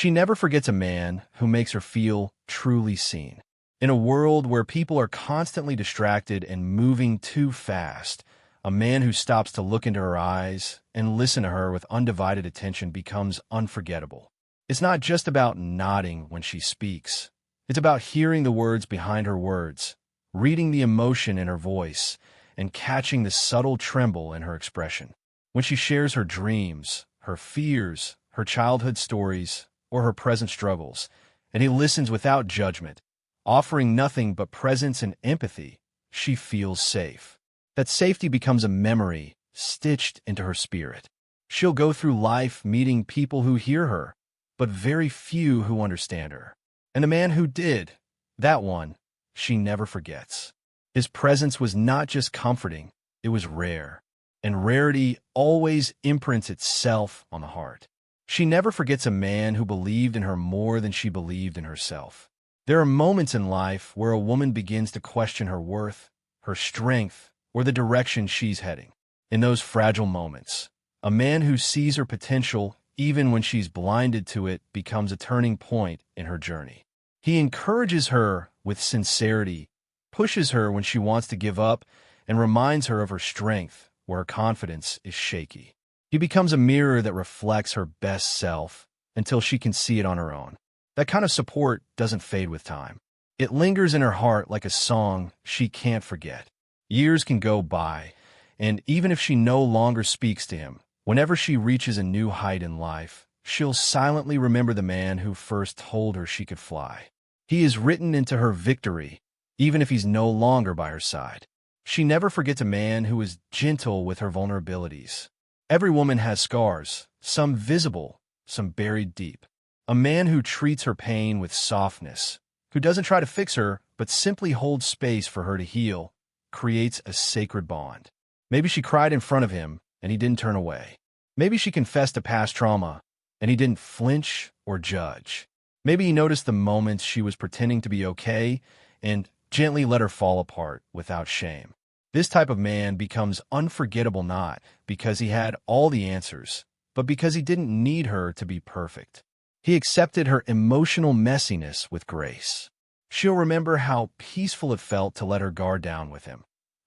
She never forgets a man who makes her feel truly seen. In a world where people are constantly distracted and moving too fast, a man who stops to look into her eyes and listen to her with undivided attention becomes unforgettable. It's not just about nodding when she speaks. It's about hearing the words behind her words, reading the emotion in her voice, and catching the subtle tremble in her expression. When she shares her dreams, her fears, her childhood stories, or her present struggles, and he listens without judgment, offering nothing but presence and empathy, she feels safe. That safety becomes a memory stitched into her spirit. She'll go through life meeting people who hear her, but very few who understand her. And the man who did, that one, she never forgets. His presence was not just comforting, it was rare. And rarity always imprints itself on the heart. She never forgets a man who believed in her more than she believed in herself. There are moments in life where a woman begins to question her worth, her strength, or the direction she's heading. In those fragile moments, a man who sees her potential even when she's blinded to it becomes a turning point in her journey. He encourages her with sincerity, pushes her when she wants to give up, and reminds her of her strength where her confidence is shaky. He becomes a mirror that reflects her best self until she can see it on her own. That kind of support doesn't fade with time. It lingers in her heart like a song she can't forget. Years can go by, and even if she no longer speaks to him, whenever she reaches a new height in life, she'll silently remember the man who first told her she could fly. He is written into her victory, even if he's no longer by her side. She never forgets a man who is gentle with her vulnerabilities. Every woman has scars, some visible, some buried deep. A man who treats her pain with softness, who doesn't try to fix her, but simply holds space for her to heal, creates a sacred bond. Maybe she cried in front of him, and he didn't turn away. Maybe she confessed to past trauma, and he didn't flinch or judge. Maybe he noticed the moments she was pretending to be okay, and gently let her fall apart without shame. This type of man becomes unforgettable not because he had all the answers, but because he didn't need her to be perfect. He accepted her emotional messiness with grace. She'll remember how peaceful it felt to let her guard down with him,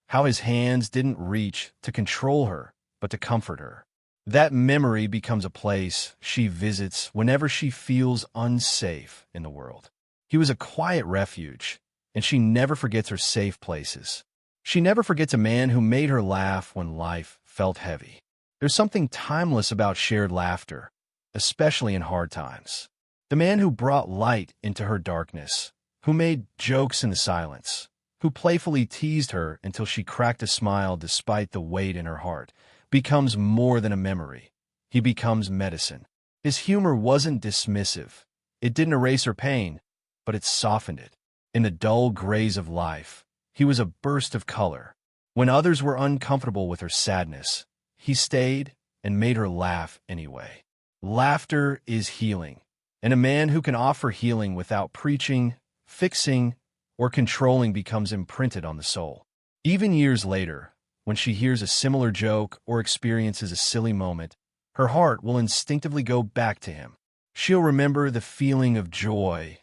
how his hands didn't reach to control her, but to comfort her. That memory becomes a place she visits whenever she feels unsafe in the world. He was a quiet refuge, and she never forgets her safe places. She never forgets a man who made her laugh when life felt heavy. There's something timeless about shared laughter, especially in hard times. The man who brought light into her darkness, who made jokes in the silence, who playfully teased her until she cracked a smile despite the weight in her heart, becomes more than a memory. He becomes medicine. His humor wasn't dismissive. It didn't erase her pain, but it softened it. In the dull grays of life, he was a burst of color. When others were uncomfortable with her sadness, he stayed and made her laugh anyway. Laughter is healing, and a man who can offer healing without preaching, fixing, or controlling becomes imprinted on the soul. Even years later, when she hears a similar joke or experiences a silly moment, her heart will instinctively go back to him. She'll remember the feeling of joy,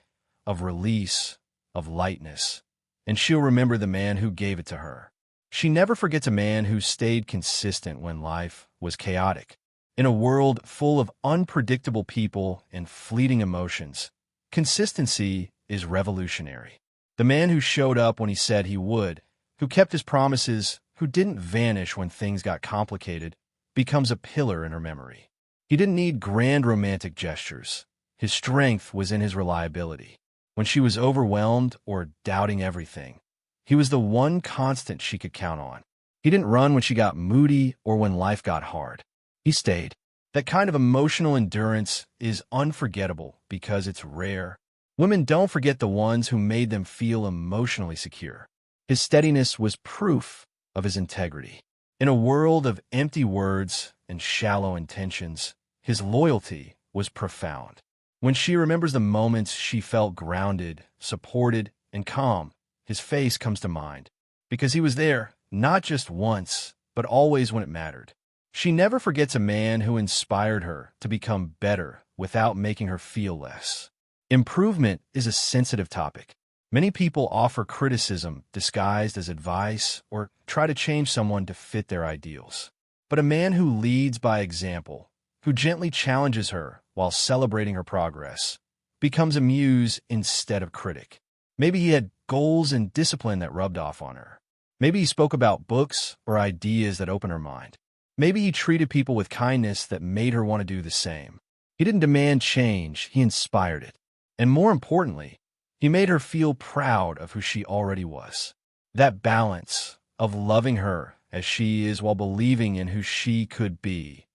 of release, of lightness, and she'll remember the man who gave it to her. She never forgets a man who stayed consistent when life was chaotic. In a world full of unpredictable people and fleeting emotions, consistency is revolutionary. The man who showed up when he said he would, who kept his promises, who didn't vanish when things got complicated, becomes a pillar in her memory. He didn't need grand romantic gestures. His strength was in his reliability. When she was overwhelmed or doubting everything, he was the one constant she could count on. He didn't run when she got moody or when life got hard. He stayed. That kind of emotional endurance is unforgettable because it's rare. Women don't forget the ones who made them feel emotionally secure. His steadiness was proof of his integrity. In a world of empty words and shallow intentions, his loyalty was profound. When she remembers the moments she felt grounded, supported, and calm, his face comes to mind. Because he was there, not just once, but always when it mattered. She never forgets a man who inspired her to become better without making her feel less. Improvement is a sensitive topic. Many people offer criticism disguised as advice or try to change someone to fit their ideals. But a man who leads by example, who gently challenges her while celebrating her progress, becomes a muse instead of critic. Maybe he had goals and discipline that rubbed off on her. Maybe he spoke about books or ideas that opened her mind. Maybe he treated people with kindness that made her want to do the same. He didn't demand change, he inspired it. And more importantly, he made her feel proud of who she already was. That balance of loving her as she is while believing in who she could be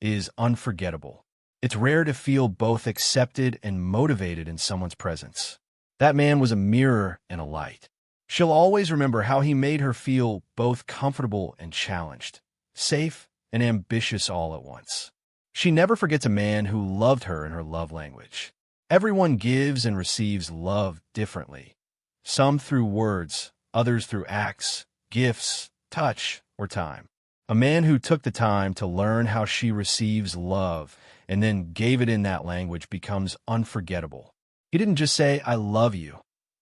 is unforgettable. It's rare to feel both accepted and motivated in someone's presence. That man was a mirror and a light. She'll always remember how he made her feel both comfortable and challenged, safe and ambitious all at once. She never forgets a man who loved her in her love language. Everyone gives and receives love differently. Some through words, others through acts, gifts, touch, or time. A man who took the time to learn how she receives love and then gave it in that language becomes unforgettable. He didn't just say, "I love you."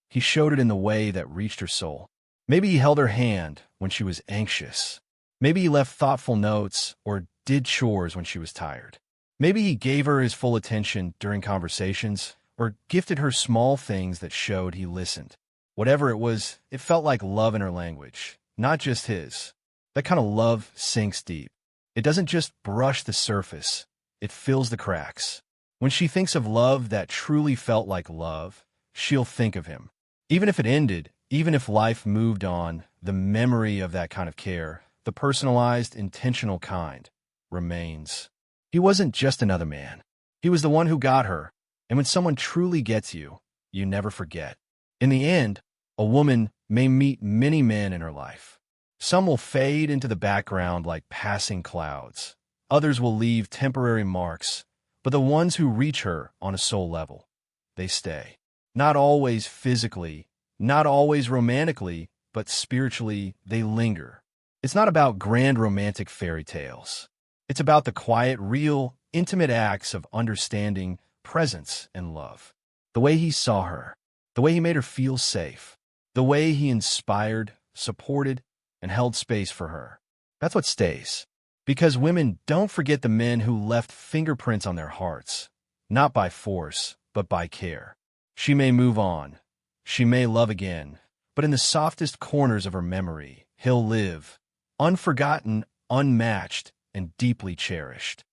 He showed it in the way that reached her soul. Maybe he held her hand when she was anxious. Maybe he left thoughtful notes or did chores when she was tired. Maybe he gave her his full attention during conversations or gifted her small things that showed he listened. Whatever it was, it felt like love in her language, not just his. That kind of love sinks deep. It doesn't just brush the surface, it fills the cracks. When she thinks of love that truly felt like love, she'll think of him. Even if it ended, even if life moved on, the memory of that kind of care, the personalized, intentional kind, remains. He wasn't just another man. He was the one who got her. And when someone truly gets you, you never forget. In the end, a woman may meet many men in her life. Some will fade into the background like passing clouds. Others will leave temporary marks. But the ones who reach her on a soul level, they stay. Not always physically, not always romantically, but spiritually, they linger. It's not about grand romantic fairy tales. It's about the quiet, real, intimate acts of understanding, presence, and love. The way he saw her, the way he made her feel safe, the way he inspired, supported, and held space for her. That's what stays. Because women don't forget the men who left fingerprints on their hearts, not by force, but by care. She may move on, she may love again, but in the softest corners of her memory, he'll live, unforgotten, unmatched, and deeply cherished.